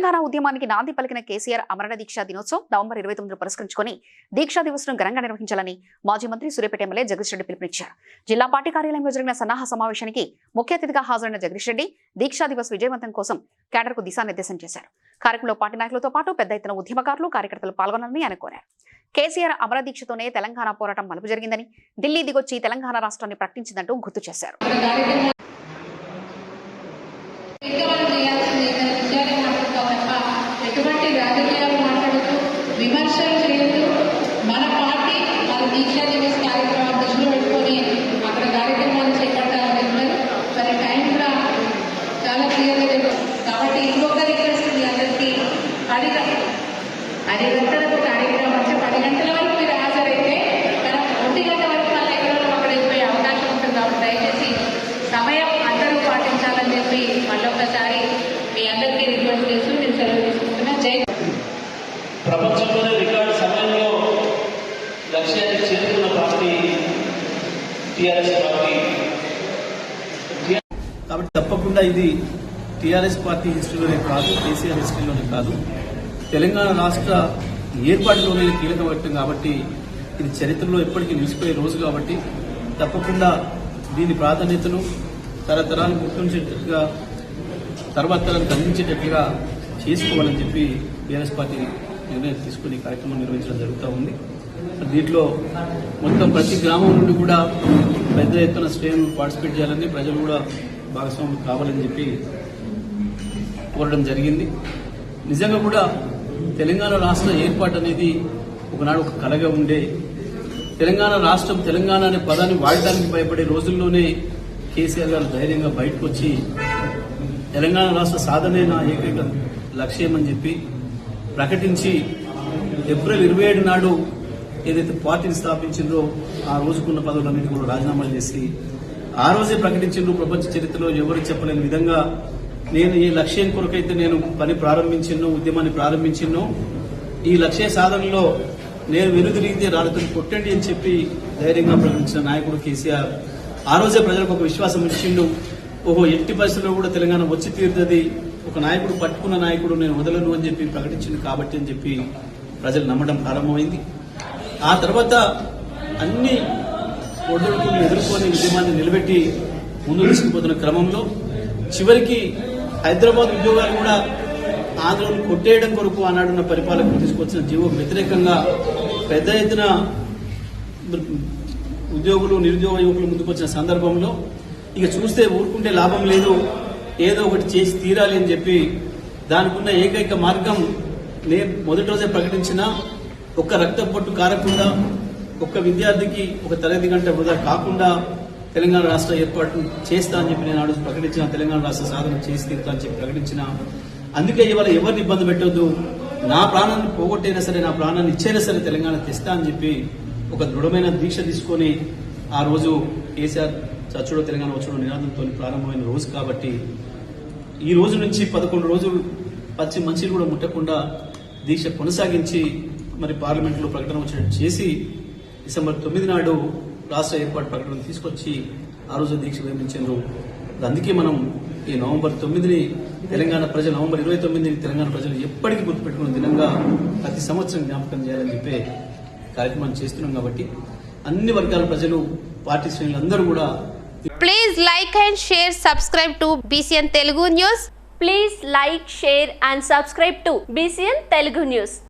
తెలంగాణ ఉద్యమానికి నాంది పలికిన కేసీఆర్ అమరణ దీక్షా దినోత్సవం నవంబర్ 29 పురస్కరించుకుని దీక్షా దివస్ను ఘనంగా నిర్వహించాలని మాజీ మంత్రి సూర్యాపేట ఎమ్మెల్యే జగదీష్ రెడ్డి పిలుపునిచ్చారు. జిల్లా పార్టీ కార్యాలయంలో జరిగిన సన్నాహ సమావేశానికి ముఖ్య అతిథిగా హాజరైన జగదీష్ రెడ్డి దీక్షా దివస్ విజయవంతం కోసం క్యాడర్కు దిశానిర్దేశం చేశారు. కార్యక్రమంలో పార్టీ నాయకులతో పాటు పెద్ద ఎత్తున ఉద్యమకారులు కార్యకర్తలు పాల్గొనాలని ఆయన కోరారు. కేసీఆర్ అమర దీక్షతోనే తెలంగాణ పోరాటం మలుపు జరిగిందని, ఢిల్లీ దిగొచ్చి తెలంగాణ రాష్ట్రాన్ని ప్రకటించిందంటూ గుర్తు చేశారు. విమర్శలు చేయొద్దు. మన పార్టీ మన దీక్షా దివస్ కార్యక్రమం దృష్టిలో పెట్టుకొని అక్కడ కార్యక్రమాలు చేపట్టాలని ఉన్నారు. మరి టైం కూడా చాలా క్లియర్గా లేదు కాబట్టి ఇంకొక రిక్వెస్ట్ మీ అందరికీ 10 గంటలకు కార్యక్రమం అంటే 10 గంటల వరకు మీరు హాజరైతే మనం 1 గంట వరకు మళ్ళీ ఎక్కడో అక్కడ వెళ్ళిపోయే అవకాశం ఉంటుంది. కాబట్టి దయచేసి సమయం అందరూ పాటించాలని చెప్పి మళ్ళొకసారి మీ అందరికీ రిక్వెస్ట్ చేస్తూ నేను సెలవు తీసుకుంటున్నా. జై ప్రపంచంలోనే రికార్డు సమయంలో లక్ష్యాన్ని చేరుకున్న పార్టీ టీఆర్ఎస్ పార్టీ. కాబట్టి తప్పకుండా ఇది టీఆర్ఎస్ పార్టీ హిస్టరీలోనే కాదు, కేసీఆర్ హిస్టరీలోనే కాదు, తెలంగాణ రాష్ట్ర ఏర్పాటులోనే కీలకపడటం కాబట్టి ఇది చరిత్రలో ఎప్పటికీ నిలిచిపోయే రోజు కాబట్టి తప్పకుండా దీని ప్రాధాన్యతను తరతరాలు గుర్తుంచేటట్టుగా తర్వాత తరానికి అందించేటట్టుగా చేసుకోవాలని చెప్పి టీఆర్ఎస్ పార్టీ నిర్ణయం తీసుకుని కార్యక్రమం నిర్వహించడం జరుగుతూ ఉంది. దీంట్లో మొత్తం ప్రతి గ్రామం నుండి కూడా పెద్ద ఎత్తున శ్రేణులు పార్టిసిపేట్ చేయాలని, ప్రజలు కూడా భాగస్వాములు కావాలని చెప్పి కోరడం జరిగింది. నిజంగా కూడా తెలంగాణ రాష్ట్ర ఏర్పాటు అనేది ఒకనాడు ఒక కలగా ఉండే, తెలంగాణ రాష్ట్రం తెలంగాణ అనే పదాన్ని వాడటానికి భయపడే రోజుల్లోనే కేసీఆర్ గారు ధైర్యంగా బయటకు వచ్చి తెలంగాణ రాష్ట్ర సాధనే నా ఏకైక లక్ష్యం అని చెప్పి ప్రకటించి ఏప్రిల్ 27 నాడు ఏదైతే పార్టీని స్థాపించిందో ఆ రోజుకున్న పదవులన్నింటి కూడా రాజీనామాలు చేసి ఆ రోజే ప్రకటించిండ్రు. ప్రపంచ చరిత్రలో ఎవరు చెప్పలేని విధంగా నేను ఏ లక్ష్యం కొరకైతే నేను పని ప్రారంభించినో, ఉద్యమాన్ని ప్రారంభించినో, ఈ లక్ష్య సాధనలో నేను వెనుదిరిగితే రాళ్ళతో కొట్టండి అని చెప్పి ధైర్యంగా ప్రకటించిన నాయకుడు కేసీఆర్. ఆ రోజే ప్రజలకు ఒక విశ్వాసం ఇచ్చిండు. ఓహో, ఎట్టి పరిస్థితుల్లో కూడా తెలంగాణ వచ్చి తీరుతుంది, ఒక నాయకుడు పట్టుకున్న నాయకుడు నేను వదలను అని చెప్పి ప్రకటించింది కాబట్టి అని చెప్పి ప్రజలు నమ్మడం ప్రారంభమైంది. ఆ తర్వాత అన్ని ఒడిదుడుకులు ఎదుర్కొని ఉద్యమాన్ని నిలబెట్టి ముందు తీసుకుపోతున్న క్రమంలో చివరికి హైదరాబాద్ ఉద్యోగాలు కూడా ఆంధ్రను కొట్టేయడం కొరకు ఆనాడున్న పరిపాలకులు తీసుకొచ్చిన జీవోకు వ్యతిరేకంగా పెద్ద ఎత్తున ఉద్యోగులు, నిరుద్యోగ యువకులు ముందుకు వచ్చిన సందర్భంలో ఇక చూస్తే ఊరుకుంటే లాభం లేదు, ఏదో ఒకటి చేసి తీరాలి అని చెప్పి దానికున్న ఏకైక మార్గం నేను మొదటి రోజే ప్రకటించిన ఒక్క రక్త పొట్టు కారకుండా, ఒక్క విద్యార్థికి ఒక తరగతి గంట వృధా కాకుండా తెలంగాణ రాష్ట్ర ఏర్పాటు చేస్తా అని చెప్పి నేను ఆడు ప్రకటించిన, తెలంగాణ రాష్ట్ర సాధన చేసి తీరుతా అని చెప్పి ప్రకటించిన. అందుకే ఇవాళ ఎవరిని ఇబ్బంది పెట్టొద్దు, నా ప్రాణాన్ని పోగొట్టైనా సరే, నా ప్రాణాన్ని ఇచ్చైనా సరే తెలంగాణ తెస్తా అని చెప్పి ఒక దృఢమైన దీక్ష తీసుకొని ఆ రోజు కేసీఆర్ చచ్చుడో తెలంగాణ వచ్చుడో నినాదంతో ప్రారంభమైన రోజు కాబట్టి ఈ రోజు నుంచి 11 రోజులు పచ్చి మంచిలు కూడా ముట్టకుండా దీక్ష కొనసాగించి మరి పార్లమెంట్లో ప్రకటన వచ్చేటట్టు చేసి డిసెంబర్ 9 నాడు రాష్ట్ర ఏర్పాటు ప్రకటన తీసుకొచ్చి ఆ రోజు దీక్ష విరమించారు. అందుకే మనం ఈ నవంబర్ 9ని తెలంగాణ ప్రజలు, నవంబర్ 29ని తెలంగాణ ప్రజలు ఎప్పటికీ గుర్తుపెట్టుకున్న దినంగా ప్రతి సంవత్సరం జ్ఞాపకం చేయాలని చెప్పే కార్యక్రమాన్ని చేస్తున్నాం. కాబట్టి అన్ని వర్గాల ప్రజలు, పార్టీ శ్రేణులందరూ కూడా Please like and share, subscribe to BCN Telugu News. Please like, share and subscribe to BCN Telugu News.